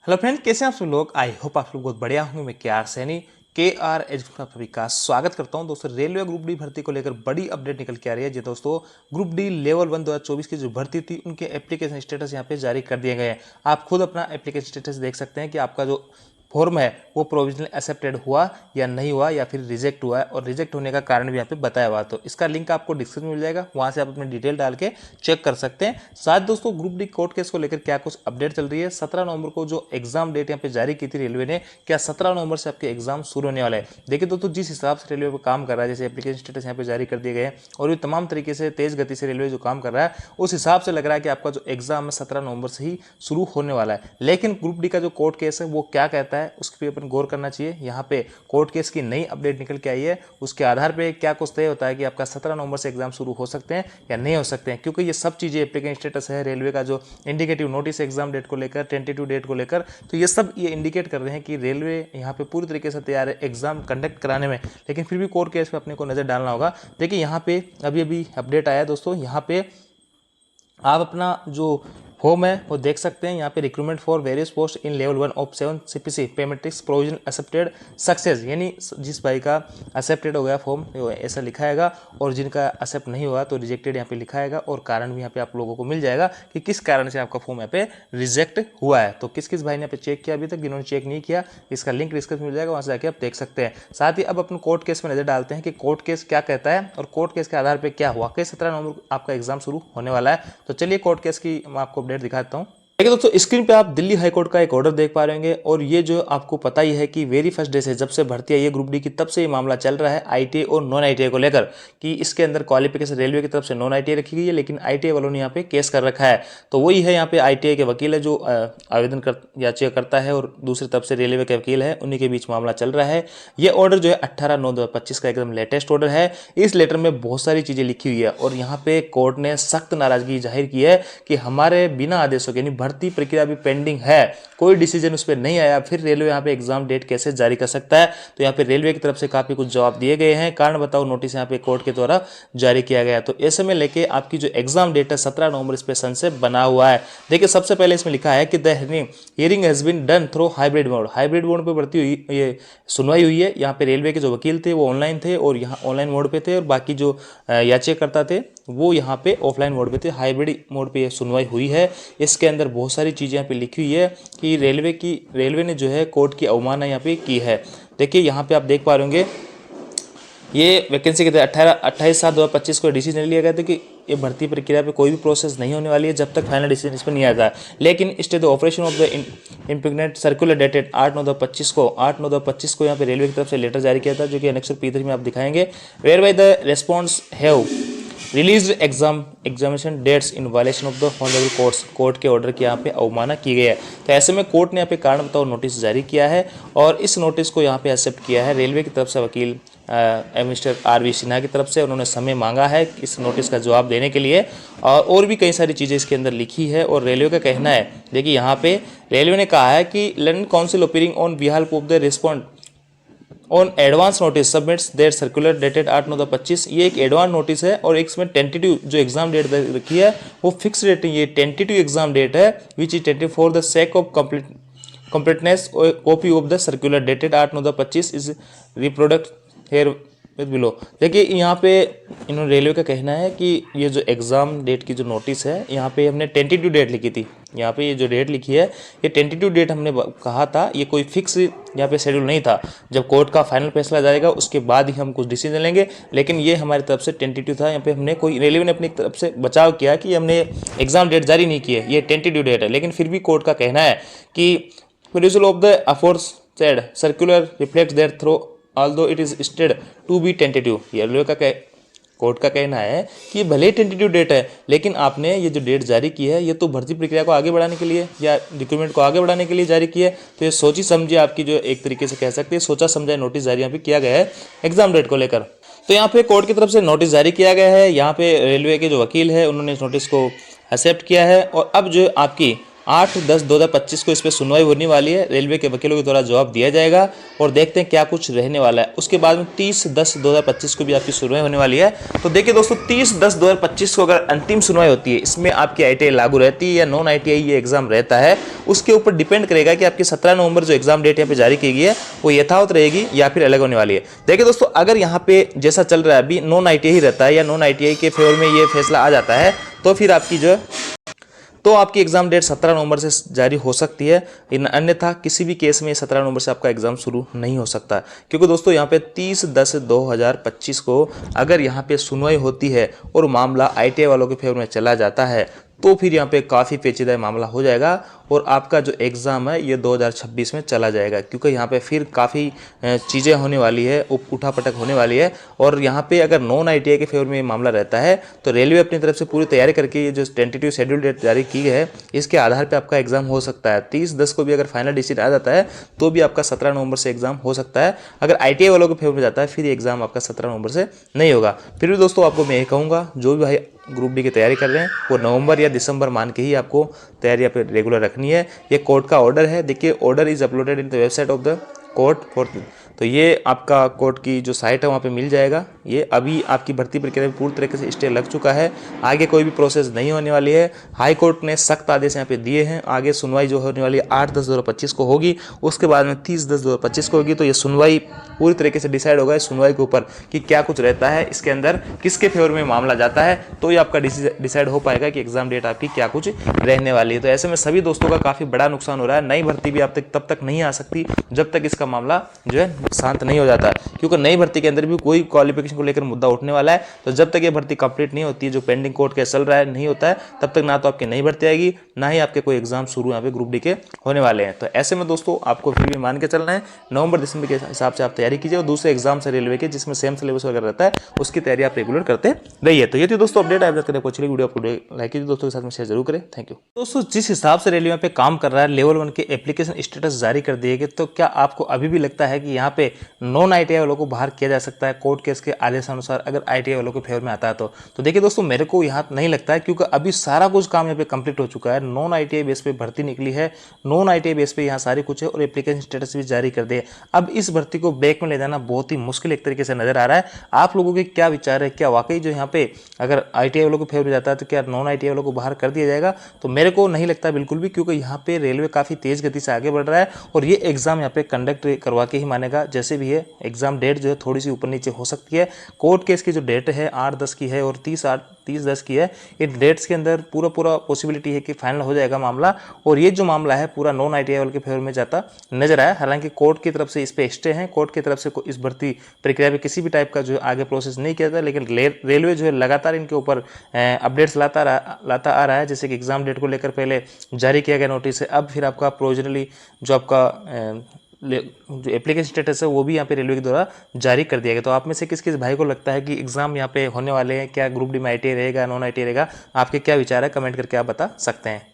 Hello friend, कैसे हैं आप सब लोग। आई होप आप लोग बहुत बढ़िया होंगे। मैं केआर सैनी KR एजुकेशन आप सभी का स्वागत करता हूं। दोस्तों, रेलवे ग्रुप डी भर्ती को लेकर बड़ी अपडेट निकल के आ रही है। जी दोस्तों, ग्रुप डी लेवल 1 2024 की जो भर्ती थी उनके एप्लीकेशन स्टेटस यहां पे जारी कर दिए गए हैं। आप खुद अपना एप्लीकेशन स्टेटस देख सकते हैं कि आपका जो फॉर्म है वो प्रोविजनल एक्सेप्टेड हुआ या नहीं हुआ या फिर रिजेक्ट हुआ है, और रिजेक्ट होने का कारण भी यहाँ पे बताया हुआ। तो इसका लिंक आपको डिस्क्रिप्शन में मिल जाएगा, वहाँ से आप अपनी डिटेल डाल के चेक कर सकते हैं। साथ दोस्तों, ग्रुप डी कोर्ट केस को लेकर क्या कुछ अपडेट चल रही है। 17 नवंबर को जो एग्जाम डेट यहाँ पे जारी की थी रेलवे ने, क्या 17 नवंबर से आपके एग्जाम शुरू होने वाले हैं। देखिए दोस्तों, जिस हिसाब से रेलवे को काम कर रहा है, जैसे एप्लीकेशन स्टेटस यहाँ पे जारी कर दिए गए हैं और ये तमाम तरीके से तेज गति से रेलवे जो काम कर रहा है, उस हिसाब से लग रहा है कि आपका जो एग्जाम है 17 नवंबर से ही शुरू होने वाला है। लेकिन ग्रुप डी का जो कोर्ट केस है वो क्या कहता है, उसके पे अपन गौर करना चाहिए। यहाँ पे कोर्ट केस की नई अपडेट निकल के आई है, उसके आधार पे क्या कुछ तय होता है कि आपका 17 नवंबर से एग्जाम शुरू हो सकते हैं या नहीं हो सकते हैं। क्योंकि ये सब चीजें एप्लीकेशन स्टेटस है, रेलवे का जो इंडिकेटिव नोटिस एग्जाम डेट को लेकर, टेंटेटिव डेट को लेकर, तो ये सब ये इंडिकेट कर रहे हैं कि रेलवे यहाँ पे पूरी तरीके से तैयार है एग्जाम कंडक्ट कराने में। लेकिन फिर भी कोर्ट केस पे अपने को नजर डालना होगा। देखिए, यहाँ पे अभी अभी अपडेट आया है दोस्तों। यहाँ पे आप अपना जो फॉर्म है वो देख सकते हैं। यहाँ पे recruitment for various post in level 1 of 7 CPC पेमेट्रिक्स provision accepted success, यानी जिस भाई का एक्सेप्टेड हो गया फॉर्म ऐसा लिखाएगा, और जिनका एक्सेप्ट नहीं हुआ तो रिजेक्टेड यहाँ पे लिखाएगा, और कारण भी यहाँ पे आप लोगों को मिल जाएगा कि किस कारण से आपका फॉर्म यहाँ पे रिजेक्ट हुआ है। तो किस किस भाई ने यहाँ पे चेक किया, अभी तक जिन्होंने चेक नहीं किया, इसका लिंक डिस्क्रिप्शन मिल जाएगा, वहाँ से जाके आप देख सकते हैं। साथ ही अब अपन कोर्ट केस में नजर डालते हैं कि कोर्ट केस क्या कहता है और कोर्ट केस के आधार पर क्या हुआ। 17 नवंबर आपका एग्जाम शुरू होने वाला है। तो चलिए कोर्ट केस की मैं आपको अपडेट दिखाता हूँ। देखिए दोस्तों, स्क्रीन पे आप दिल्ली हाई कोर्ट का एक ऑर्डर देख पा रहे होंगे, और ये जो आपको पता ही है कि वेरी फर्स्ट डे से जब से भर्ती आई है ग्रुप डी की, तब से ये मामला चल रहा है ITA और नॉन ITA को लेकर कि इसके अंदर क्वालिफिकेशन रेलवे की तरफ से नॉन ITA रखी गई है, लेकिन ITA वालों ने यहाँ पे केस कर रखा है। तो वही है, यहाँ पे ITA के वकील है जो आवेदन याचिका करता है, और दूसरी तरफ से रेलवे के वकील है, उन्हीं के बीच मामला चल रहा है। ये ऑर्डर जो है 18/9/2025 का एकदम लेटेस्ट ऑर्डर है। इस लेटर में बहुत सारी चीजें लिखी हुई है, और यहाँ पे कोर्ट ने सख्त नाराजगी जाहिर की है कि हमारे बिना आदेशों के, यानी भर्ती प्रक्रिया भी पेंडिंग है, कोई डिसीजन उस पर नहीं आया, फिर रेलवे यहाँ पे एग्जाम डेट कैसे जारी कर सकता है। तो यहाँ पे रेलवे की तरफ से काफी कुछ जवाब दिए गए हैं। कारण बताओ नोटिस यहाँ पे कोर्ट के द्वारा जारी किया गया। तो ऐसे में लेके आपकी जो एग्जाम डेट है 17 नवंबर इस पे संशय बना हुआ है। देखिए, सबसे पहले इसमें लिखा है कि the hearing has been done through hybrid mode. Hybrid mode पे भर्ती हुई, ये सुनवाई हुई है। यहाँ पे रेलवे के जो वकील थे वो ऑनलाइन थे और यहाँ ऑनलाइन मोड पे थे, और बाकी जो याचिकाकर्ता थे वो यहाँ पे ऑफलाइन मोड पे थे। हाइब्रिड मोड पे ये सुनवाई हुई है। इसके अंदर बहुत सारी चीज़ें यहाँ पे लिखी हुई है कि रेलवे ने जो है कोर्ट की अवमानना यहाँ पे की है। देखिए, यहाँ पे आप देख पा रहे होंगे, ये वैकेंसी के 28/7/2025 को डिसीजन लिया गया था कि ये भर्ती प्रक्रिया पे कोई भी प्रोसेस नहीं होने वाली है जब तक फाइनल डिसीजन इस पर नहीं आता है। लेकिन stay the operation of the impugned circular dated 8/9/25 को यहाँ पे रेलवे की तरफ से लेटर जारी किया था, जो कि एनेक्सर P3 में आप दिखाएंगे। Where by the response have release examination dates in violation of the honourable court के ऑर्डर की यहाँ पे अवमानना की गई है। तो ऐसे में कोर्ट ने यहाँ पे कारण बताओ नोटिस जारी किया है, और इस नोटिस को यहाँ पे एक्सेप्ट किया है रेलवे की तरफ से वकील मिस्टर RV सिन्हा की तरफ से। उन्होंने समय मांगा है इस नोटिस का जवाब देने के लिए, और भी कई सारी चीज़ें इसके अंदर लिखी है। और रेलवे का कहना है, देखिए यहाँ पे रेलवे ने कहा है कि learned counsel appearing on behalf of the respond on advance notice submits their circular dated 8/9/25। ये एक एडवांस नोटिस है, और इसमें टेंटेटिव जो एग्जाम डेट रखी है वो फिक्स डेट है। ये टेंटेटिव एग्जाम डेट है which is tentative for the sake of completeness copy of the circular dated 8/9/25 is reproduced here with below. देखिए, यहाँ पे इन्होंने रेलवे का कहना है कि ये जो एग्जाम डेट की जो नोटिस है, यहाँ पे हमने टेंटेटिव डेट लिखी थी। यहाँ पे ये जो डेट लिखी है ये टेंटेटिव डेट हमने कहा था, ये कोई फिक्स यहाँ पे शेड्यूल नहीं था। जब कोर्ट का फाइनल फैसला जाएगा उसके बाद ही हम कुछ डिसीजन लेंगे, लेकिन ये हमारी तरफ से टेंटेटिव था। यहाँ पे हमने रेलवे ने अपनी तरफ से बचाव किया कि हमने एग्जाम डेट जारी नहीं की है, ये टेंटेटिव डेट है। लेकिन फिर भी कोर्ट का कहना है कि result of the aforesaid circular reflects there through although it is stated to be tentative। ये रेलवे का कोर्ट का कहना है कि भले ही टेंटेटिव डेट है, लेकिन आपने ये जो डेट जारी की है ये तो भर्ती प्रक्रिया को आगे बढ़ाने के लिए या रिक्रूटमेंट को आगे बढ़ाने के लिए जारी की है। तो ये सोची समझी आपकी जो एक तरीके से कह सकते हैं सोचा समझा नोटिस जारी यहाँ पे किया गया है एग्जाम डेट को लेकर। तो यहाँ पे कोर्ट की तरफ से नोटिस जारी किया गया है। यहाँ पे रेलवे के जो वकील है उन्होंने इस नोटिस को एक्सेप्ट किया है, और अब जो आपकी 8/10/2025 को इस पर सुनवाई होने वाली है। रेलवे के वकीलों के द्वारा जवाब दिया जाएगा और देखते हैं क्या कुछ रहने वाला है। उसके बाद में 30/10/2025 को भी आपकी सुनवाई होने वाली है। तो देखिए दोस्तों, 30/10/2025 को अगर अंतिम सुनवाई होती है, इसमें आपकी ITI लागू रहती है या नॉन ITI ये एग्जाम रहता है, उसके ऊपर डिपेंड करेगा कि आपकी 17 नवंबर जो एग्जाम डेट यहाँ पे जारी की गई है वो यथावत रहेगी या फिर अलग होने वाली है। देखिए दोस्तों, अगर यहाँ पे जैसा चल रहा है अभी नॉन ITI ही रहता है या नॉन ITI के फेवर में ये फैसला आ जाता है, तो फिर आपकी जो तो आपकी एग्जाम डेट 17 नवंबर से जारी हो सकती है। अन्यथा किसी भी केस में 17 नवंबर से आपका एग्जाम शुरू नहीं हो सकता, क्योंकि दोस्तों यहाँ पे 30/10/2025 को अगर यहाँ पे सुनवाई होती है और मामला ITI वालों के फेवर में चला जाता है, तो फिर यहाँ पे काफ़ी पेचीदा मामला हो जाएगा और आपका जो एग्ज़ाम है ये 2026 में चला जाएगा, क्योंकि यहाँ पे फिर काफ़ी चीज़ें होने वाली है, उठापटक होने वाली है। और यहाँ पे अगर नॉन ITI के फेवर में ये मामला रहता है तो रेलवे अपनी तरफ से पूरी तैयारी करके ये जो टेंटेटिव शेड्यूल डेट जारी की है, इसके आधार पर आपका एग्जाम हो सकता है। 30/10 को भी अगर फाइनल डिसीजन आ जाता है तो भी आपका 17 नवंबर से एग्जाम हो सकता है। अगर ITI वालों के फेवर में जाता है फिर एग्जाम आपका 17 नवंबर से नहीं होगा। फिर भी दोस्तों आपको मैं ये कहूँगा, जो भी भाई ग्रुप डी की तैयारी कर रहे हैं वो नवंबर या दिसंबर मान के ही आपको तैयारी आप रेगुलर रखनी है। ये कोर्ट का ऑर्डर है। देखिए, order is uploaded in the website of the court for, तो ये आपका कोर्ट की जो साइट है वहाँ पे मिल जाएगा। ये अभी आपकी भर्ती प्रक्रिया में पूरी तरीके से स्टे लग चुका है, आगे कोई भी प्रोसेस नहीं होने वाली है। हाई कोर्ट ने सख्त आदेश यहाँ पे दिए हैं। आगे सुनवाई जो होने वाली है 8/10/2025 को होगी, उसके बाद में 30/10/2025 को होगी। तो ये सुनवाई पूरी तरीके से डिसाइड होगा इस सुनवाई के ऊपर कि क्या कुछ रहता है इसके अंदर, किसके फेवर में मामला जाता है, तो ये आपका डिसाइड हो पाएगा कि एग्जाम डेट आपकी क्या कुछ रहने वाली है। तो ऐसे में सभी दोस्तों का काफ़ी बड़ा नुकसान हो रहा है। नई भर्ती भी आप तब तक नहीं आ सकती जब तक इसका मामला जो है शांत नहीं हो जाता, क्योंकि नई भर्ती के अंदर भी कोई क्वालिफिकेशन को लेकर मुद्दा उठने वाला है। तो जब तक ये भर्ती कंप्लीट नहीं होती है, जो पेंडिंग कोर्ट केस चल रहा है नहीं होता है, तब तक ना तो आपकी नई भर्ती आएगी, ना ही आपके कोई एग्जाम शुरू यहाँ पे ग्रुप डी के होने वाले हैं। तो ऐसे में दोस्तों आपको फिर भी मान के चलना है, नवंबर दिसंबर के हिसाब से आप तैयारी कीजिए और दूसरे एग्जाम से रेलवे के जिसमें सेम सिलेबस वगैरह रहता है उसकी तैयारी आप रेगुलर करते रहिए। तो ये थी दोस्तों अपडेट। आप करने को वीडियो आपको लाइक कीजिए, दोस्तों के साथ में शेयर जरूर करें। थैंक यू दोस्तों। जिस हिसाब से रेलवे पे काम कर रहा है, लेवल 1 के एप्लीकेशन स्टेटस जारी कर दिए गए, तो क्या आपको अभी भी लगता है कि यहाँ पे नॉन ITI वालों को बाहर किया जा सकता है कोर्ट केस के आदेशानुसार अगर ITI वालों के फेवर में आता है? तो देखिए दोस्तों, मेरे को यहाँ नहीं लगता है, क्योंकि अभी सारा कुछ काम यहाँ पे कंप्लीट हो चुका है। नॉन ITI बेस पे भर्ती निकली है, नॉन ITI बेस पे यहाँ सारी कुछ है और एप्लीकेशन स्टेटस भी जारी कर दिए। अब इस भर्ती को बैक में ले जाना बहुत ही मुश्किल एक तरीके से नजर आ रहा है। आप लोगों के क्या विचार है? क्या वाकई जो यहाँ पे अगर ITI वालों को फेवर में जाता है तो क्या नॉन ITI वालों को बाहर कर दिया जाएगा? तो मेरे को नहीं लगता बिल्कुल भी, क्योंकि यहाँ पे रेलवे काफ़ी तेज गति से आगे बढ़ रहा है और ये एग्जाम यहाँ पे कंडक्ट करवा के ही मानेगा। जैसे भी है एग्जाम डेट जो है थोड़ी सी ऊपर नीचे हो सकती है। कोर्ट केस की जो डेट है 8/10 की है और 30/10 की है। इन डेट्स के अंदर पूरा पॉसिबिलिटी है कि फाइनल हो जाएगा मामला, और ये जो मामला है पूरा नॉन ITI वाले के फेवर में जाता नजर आया। हालांकि कोर्ट की तरफ से इस पे स्टे हैं, कोर्ट की तरफ से इस भर्ती प्रक्रिया में किसी भी टाइप का जो आगे प्रोसेस नहीं किया था, लेकिन रेलवे जो है लगातार इनके ऊपर अपडेट्स लाता आ रहा है। जैसे कि एग्जाम डेट को लेकर पहले जारी किया गया नोटिस है, अब फिर आपका प्रोविजनली जो आपका जो एप्लीकेशन स्टेटस है वो भी यहाँ पे रेलवे के द्वारा जारी कर दिया गया। तो आप में से किस किस भाई को लगता है कि एग्जाम यहाँ पे होने वाले हैं? क्या ग्रुप डी में ITI रहेगा, नॉन ITI रहेगा? आपके क्या विचार है? कमेंट करके आप बता सकते हैं।